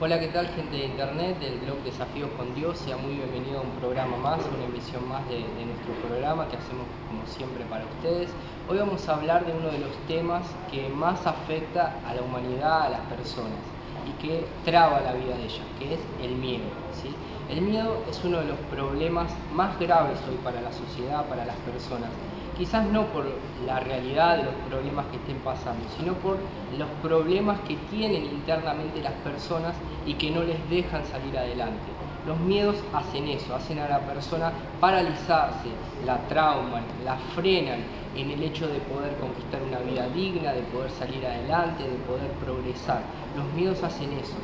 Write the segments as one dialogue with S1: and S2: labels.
S1: Hola, ¿qué tal, gente de internet del blog Desafíos con Dios? Sea muy bienvenido a un programa más, una emisión más de nuestro programa que hacemos como siempre para ustedes. Hoy vamos a hablar de uno de los temas que más afecta a la humanidad, a las personas y que traba la vida de ellas, que es el miedo, ¿sí? El miedo es uno de los problemas más graves hoy para la sociedad, para las personas. Quizás no por la realidad de los problemas que estén pasando, sino por los problemas que tienen internamente las personas y que no les dejan salir adelante. Los miedos hacen eso, hacen a la persona paralizarse, la trauman, la frenan en el hecho de poder conquistar una vida digna, de poder salir adelante, de poder progresar. Los miedos hacen eso.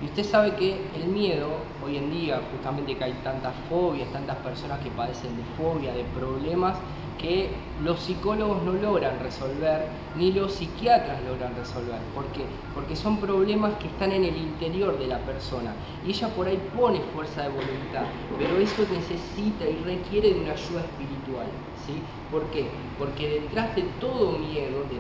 S1: Y usted sabe que el miedo, hoy en día, justamente que hay tantas fobias, tantas personas que padecen de fobia, de problemas que los psicólogos no logran resolver, ni los psiquiatras logran resolver. ¿Por qué? Porque son problemas que están en el interior de la persona. Y ella por ahí pone fuerza de voluntad, pero eso necesita y requiere de una ayuda espiritual, ¿sí? ¿Por qué? Porque detrás de todo miedo, de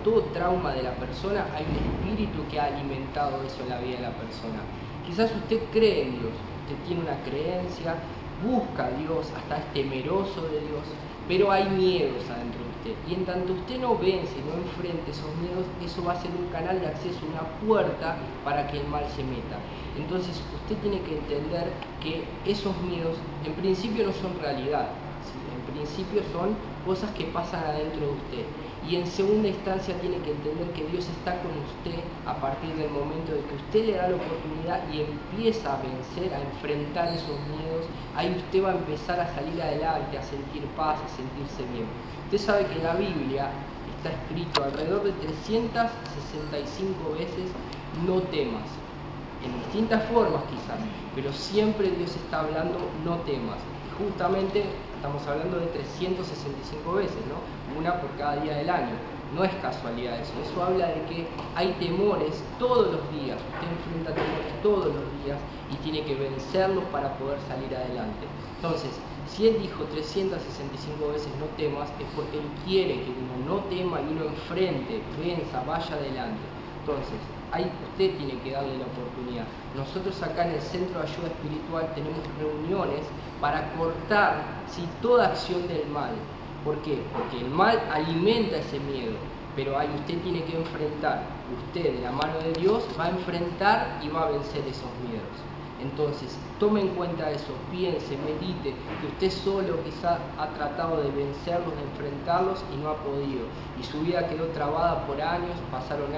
S1: todo trauma de la persona, hay un espíritu que ha alimentado eso en la vida de la persona. Quizás usted cree en Dios, usted tiene una creencia, busca a Dios, hasta es temeroso de Dios, pero hay miedos adentro de usted. Y en tanto usted no vence, no enfrente esos miedos, eso va a ser un canal de acceso, una puerta para que el mal se meta. Entonces usted tiene que entender que esos miedos en principio no son realidad, ¿sí? En principio son cosas que pasan adentro de usted. Y en segunda instancia tiene que entender que Dios está con usted a partir del momento de que usted le da la oportunidad y empieza a vencer, a enfrentar esos miedos. Ahí usted va a empezar a salir adelante, a sentir paz, a sentirse bien. Usted sabe que en la Biblia está escrito alrededor de 365 veces no temas. En distintas formas quizás, pero siempre Dios está hablando no temas. Y justamente estamos hablando de 365 veces, ¿no? Una por cada día del año. No es casualidad eso. Eso habla de que hay temores todos los días. Usted enfrenta temores todos los días y tiene que vencerlos para poder salir adelante. Entonces, si Él dijo 365 veces no temas, es porque Él quiere que uno no tema y uno enfrente, venza, vaya adelante. Entonces, ahí usted tiene que darle la oportunidad. Nosotros acá en el Centro de Ayuda Espiritual tenemos reuniones para cortar toda acción del mal. ¿Por qué? Porque el mal alimenta ese miedo, pero ahí usted tiene que enfrentar. Usted, de la mano de Dios, va a enfrentar y va a vencer esos miedos. Entonces, tome en cuenta eso, piense, medite, que usted solo quizás ha tratado de vencerlos, de enfrentarlos y no ha podido. Y su vida quedó trabada por años, pasaron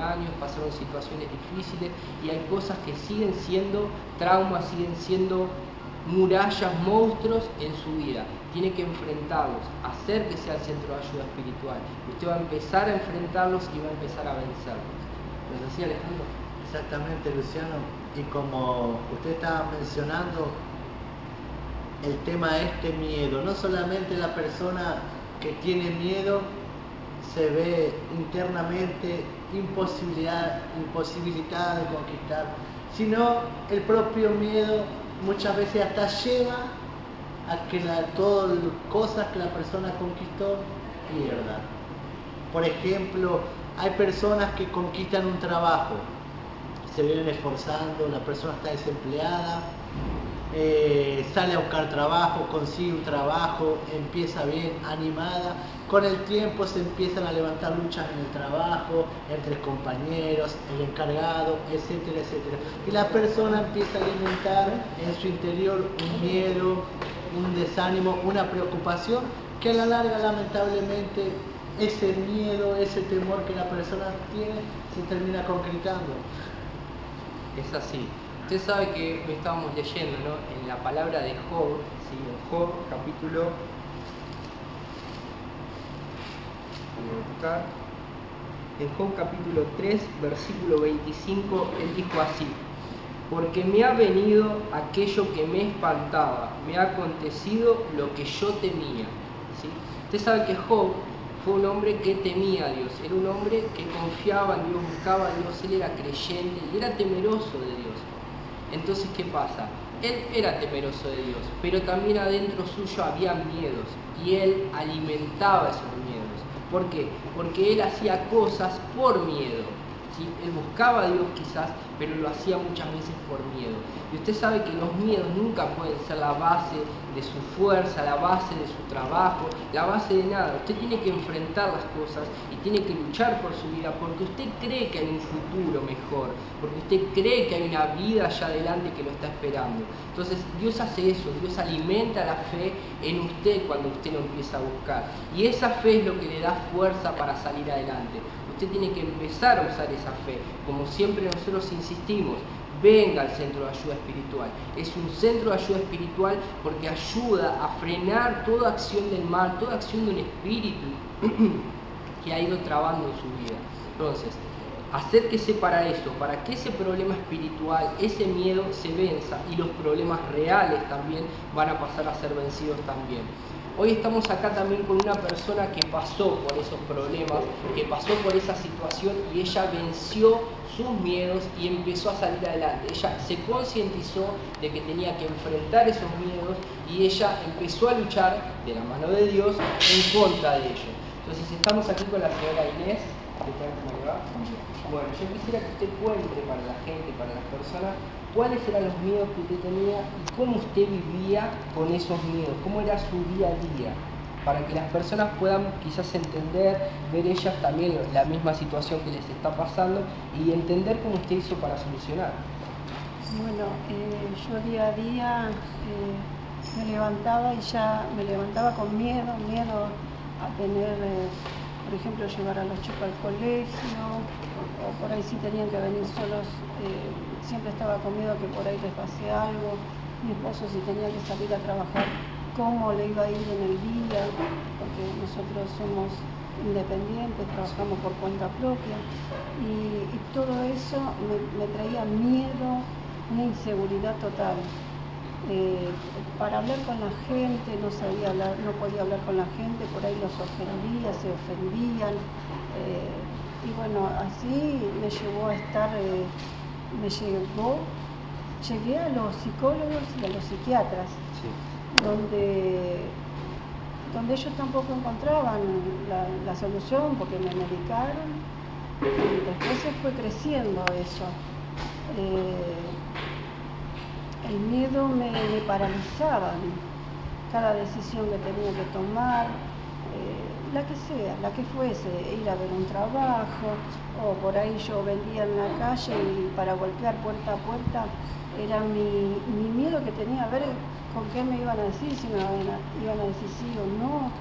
S1: situaciones difíciles y hay cosas que siguen siendo traumas, siguen siendo murallas, monstruos en su vida. Tiene que enfrentarlos, acérquese al centro de ayuda espiritual. Usted va a empezar a enfrentarlos y va a empezar a vencerlos. ¿No es así, Alejandro?
S2: Exactamente, Luciano. Y como usted estaba mencionando, el tema de este miedo, no solamente la persona que tiene miedo se ve internamente imposibilitada de conquistar, sino el propio miedo muchas veces hasta lleva a que todas las cosas que la persona conquistó pierda. Por ejemplo, hay personas que conquistan un trabajo, se vienen esforzando, la persona está desempleada, sale a buscar trabajo, consigue un trabajo, empieza bien, animada. Con el tiempo se empiezan a levantar luchas en el trabajo, entre compañeros, el encargado, etcétera, etcétera. Y la persona empieza a alimentar en su interior un miedo, un desánimo, una preocupación, que a la larga, lamentablemente, ese miedo, ese temor que la persona tiene, se termina concretando.
S1: Es así. Usted sabe que hoy estábamos leyendo, ¿no?, en la palabra de Job, ¿sí? En Job capítulo... En Job capítulo 3, versículo 25, él dijo así: porque me ha venido aquello que me espantaba, me ha acontecido lo que yo temía. ¿Sí? Usted sabe que Job fue un hombre que temía a Dios, era un hombre que confiaba en Dios, buscaba a Dios, él era creyente y era temeroso de Dios. Entonces, ¿qué pasa? Él era temeroso de Dios, pero también adentro suyo había miedos y él alimentaba esos miedos. ¿Por qué? Porque él hacía cosas por miedo. ¿sí? Él buscaba a Dios quizás, pero lo hacía muchas veces por miedo. Y usted sabe que los miedos nunca pueden ser la base de su fuerza, la base de su trabajo, la base de nada. Usted tiene que enfrentar las cosas y tiene que luchar por su vida porque usted cree que hay un futuro mejor, porque usted cree que hay una vida allá adelante que lo está esperando. Entonces Dios hace eso, Dios alimenta la fe en usted cuando usted lo empieza a buscar. Y esa fe es lo que le da fuerza para salir adelante. Usted tiene que empezar a usar esa fe. Como siempre nosotros insistimos, venga al centro de ayuda espiritual. Es un centro de ayuda espiritual porque ayuda a frenar toda acción del mal, toda acción de un espíritu que ha ido trabando en su vida. Entonces, acérquese para eso, para que ese problema espiritual, ese miedo se venza y los problemas reales también van a pasar a ser vencidos también. Hoy estamos acá también con una persona que pasó por esos problemas, que pasó por esa situación y ella venció sus miedos y empezó a salir adelante. Ella se concientizó de que tenía que enfrentar esos miedos y ella empezó a luchar de la mano de Dios en contra de ellos. Entonces estamos aquí con la señora Inés. ¿Qué tal? ¿Cómo va? Bueno, yo quisiera que usted cuente para la gente, para las personas, cuáles eran los miedos que usted tenía y cómo usted vivía con esos miedos, cómo era su día a día, para que las personas puedan quizás entender, ver ellas también la misma situación que les está pasando y entender cómo usted hizo para solucionar.
S3: Bueno, yo día a día me levantaba y ya me levantaba con miedo a tener, por ejemplo, llevar a los chicos al colegio, o por ahí si tenían que venir solos, siempre estaba con miedo que por ahí les pase algo. Mi esposo si tenía que salir a trabajar, cómo le iba a ir en el día, porque nosotros somos independientes, trabajamos por cuenta propia, y todo eso me traía miedo, una inseguridad total. Para hablar con la gente, no podía hablar con la gente, por ahí los ofendía, se ofendían, y bueno, así me llevó a estar, llegué a los psicólogos y a los psiquiatras,
S1: Sí.
S3: donde ellos tampoco encontraban la solución porque me medicaron y después se fue creciendo eso. El miedo me paralizaba, cada decisión que tenía que tomar, la que sea, la que fuese, ir a ver un trabajo, o por ahí yo vendía en la calle y para golpear puerta a puerta, era mi miedo que tenía a ver con qué me iban a decir, si me iban a decir sí o no.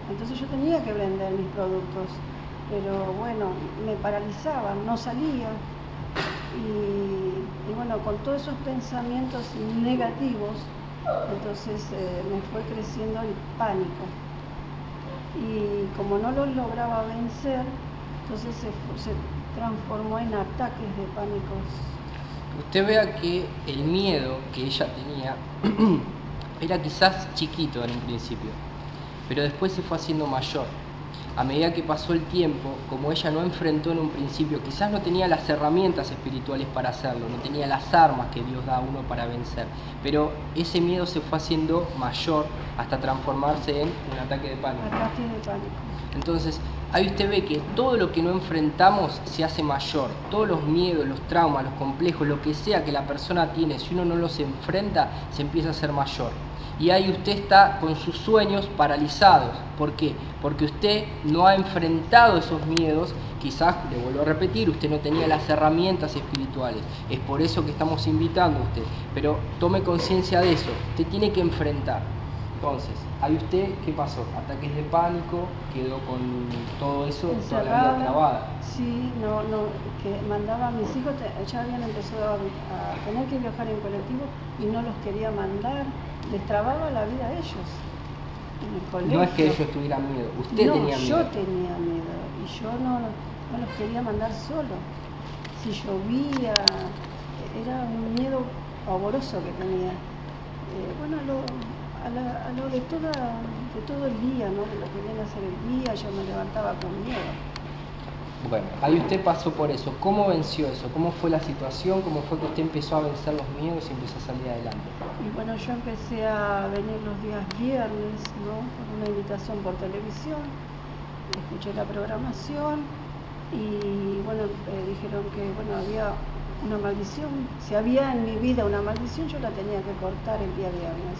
S3: Entonces yo tenía que vender mis productos, pero bueno, me paralizaban, no salía. Y bueno, con todos esos pensamientos negativos, entonces me fue creciendo el pánico. Y como no los lograba vencer, entonces se transformó en ataques de pánicos.
S1: Usted vea que el miedo que ella tenía era quizás chiquito en un principio, pero después se fue haciendo mayor. A medida que pasó el tiempo, como ella no enfrentó en un principio, quizás no tenía las herramientas espirituales para hacerlo, no tenía las armas que Dios da a uno para vencer, pero ese miedo se fue haciendo mayor hasta transformarse en un ataque de pánico.
S3: Ataque de pánico.
S1: Entonces, ahí usted ve que todo lo que no enfrentamos se hace mayor. Todos los miedos, los traumas, los complejos, lo que sea que la persona tiene, si uno no los enfrenta, se empieza a hacer mayor. Y ahí usted está con sus sueños paralizados. ¿Por qué? Porque usted no ha enfrentado esos miedos. Quizás, le vuelvo a repetir, usted no tenía las herramientas espirituales. Es por eso que estamos invitando a usted. Pero tome conciencia de eso. Usted tiene que enfrentar. Entonces, ahí usted, ¿qué pasó? Ataques de pánico, quedó con todo eso, toda la vida trabada.
S3: Sí, que mandaba a mis hijos, ya habían empezado a tener que viajar en colectivo y no los quería mandar, les trababa la vida a ellos en el colegio.
S1: No es que ellos tuvieran miedo, usted tenía miedo.
S3: Yo tenía miedo y yo no los quería mandar solo. Si llovía, era un miedo pavoroso que tenía. Bueno, a lo de todo el día, ¿no? De lo que viene a ser el día, yo me levantaba con miedo.
S1: Bueno, ahí usted pasó por eso. ¿Cómo venció eso? ¿Cómo fue la situación? ¿Cómo fue que usted empezó a vencer los miedos y empezó a salir adelante?
S3: Y bueno, yo empecé a venir los días viernes, ¿no? Por una invitación por televisión. Escuché la programación y bueno, dijeron que bueno, había una maldición, si había en mi vida una maldición, yo la tenía que cortar el día viernes.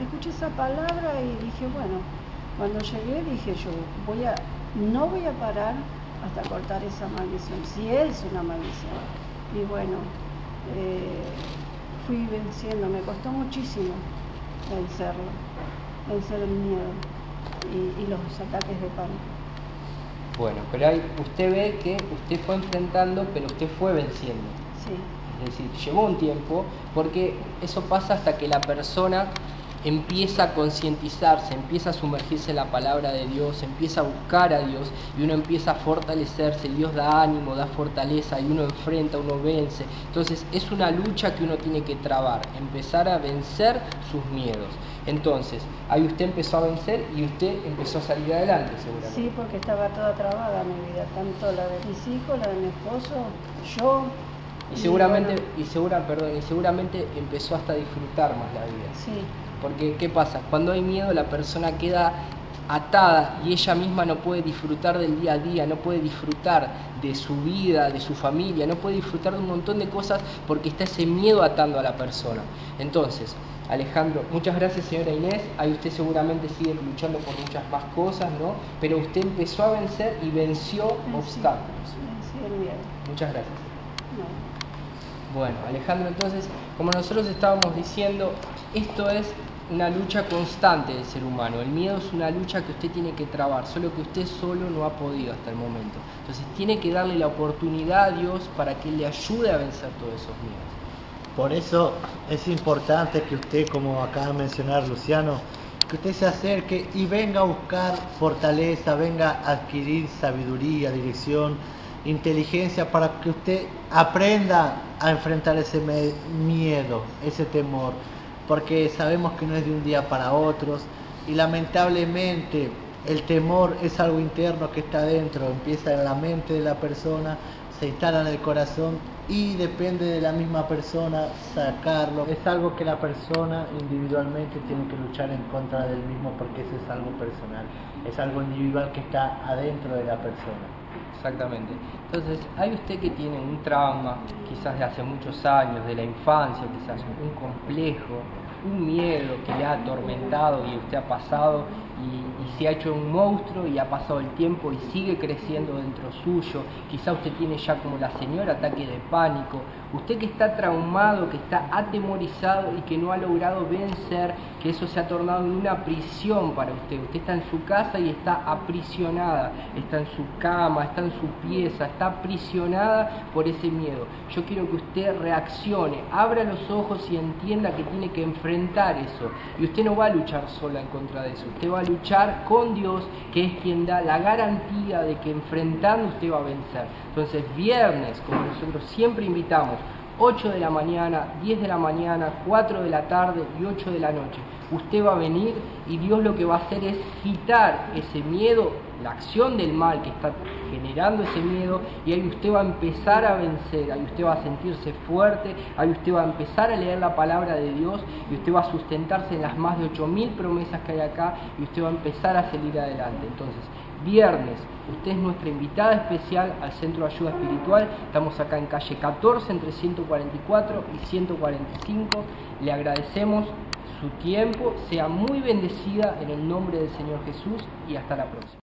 S3: Escuché esa palabra y dije, bueno, cuando llegué dije yo, no voy a parar hasta cortar esa maldición, si es una maldición. Y bueno, fui venciendo, me costó muchísimo vencer el miedo y los ataques de pánico.
S1: Bueno, pero ahí usted ve que usted fue enfrentando, pero usted fue venciendo.
S3: Sí.
S1: Es decir, llevó un tiempo, porque eso pasa hasta que la persona empieza a concientizarse, empieza a sumergirse en la palabra de Dios, empieza a buscar a Dios y uno empieza a fortalecerse, Dios da ánimo, da fortaleza y uno enfrenta, uno vence. Entonces es una lucha que uno tiene que trabar, empezar a vencer sus miedos. Entonces, ahí usted empezó a vencer y usted empezó a salir adelante, seguramente.
S3: Sí, porque estaba toda trabada mi vida, tanto la de mis hijos, la de mi esposo, yo.
S1: Y seguramente empezó hasta a disfrutar más la vida.
S3: Sí.
S1: Porque, ¿qué pasa? Cuando hay miedo, la persona queda atada y ella misma no puede disfrutar del día a día, no puede disfrutar de su vida, de su familia, no puede disfrutar de un montón de cosas porque está ese miedo atando a la persona. Entonces, Alejandro, muchas gracias, señora Inés. Ahí usted seguramente sigue luchando por muchas más cosas, ¿no? Pero usted empezó a vencer y venció obstáculos.
S3: Vencí el miedo.
S1: Muchas gracias.
S3: No.
S1: Bueno, Alejandro, entonces, como nosotros estábamos diciendo, esto es una lucha constante del ser humano. El miedo es una lucha que usted tiene que trabar, solo que usted solo no ha podido hasta el momento. Entonces tiene que darle la oportunidad a Dios para que Él le ayude a vencer todos esos miedos.
S2: Por eso es importante que usted, como acaba de mencionar Luciano, que usted se acerque y venga a buscar fortaleza, venga a adquirir sabiduría, dirección, inteligencia, para que usted aprenda a enfrentar ese miedo, ese temor, porque sabemos que no es de un día para otros y lamentablemente el temor es algo interno que está dentro, empieza en la mente de la persona, se instala en el corazón y depende de la misma persona sacarlo. Es algo que la persona individualmente tiene que luchar en contra del mismo, porque eso es algo personal, es algo individual que está adentro de la persona.
S1: Exactamente. Entonces, hay usted que tiene un trauma, quizás de hace muchos años, de la infancia, quizás un complejo, un miedo que le ha atormentado y usted ha pasado y se ha hecho un monstruo y ha pasado el tiempo y sigue creciendo dentro suyo. Quizá usted tiene ya, como la señora, ataque de pánico. Usted que está traumado, que está atemorizado y que no ha logrado vencer, que eso se ha tornado en una prisión para usted. Usted está en su casa y está aprisionada, está en su cama, está en su pieza, está aprisionada por ese miedo. Yo quiero que usted reaccione, abra los ojos y entienda que tiene que enfrentar eso. Y usted no va a luchar sola en contra de eso, usted va a luchar con Dios, que es quien da la garantía de que enfrentando usted va a vencer. Entonces, viernes, como nosotros siempre invitamos, 8 de la mañana, 10 de la mañana, 4 de la tarde y 8 de la noche. Usted va a venir y Dios lo que va a hacer es quitar ese miedo, la acción del mal que está generando ese miedo, y ahí usted va a empezar a vencer, ahí usted va a sentirse fuerte, ahí usted va a empezar a leer la palabra de Dios y usted va a sustentarse en las más de 8.000 promesas que hay acá y usted va a empezar a salir adelante. Entonces, viernes, usted es nuestra invitada especial al Centro de Ayuda Espiritual. Estamos acá en calle 14, entre 144 y 145. Le agradecemos su tiempo. Sea muy bendecida en el nombre del Señor Jesús y hasta la próxima.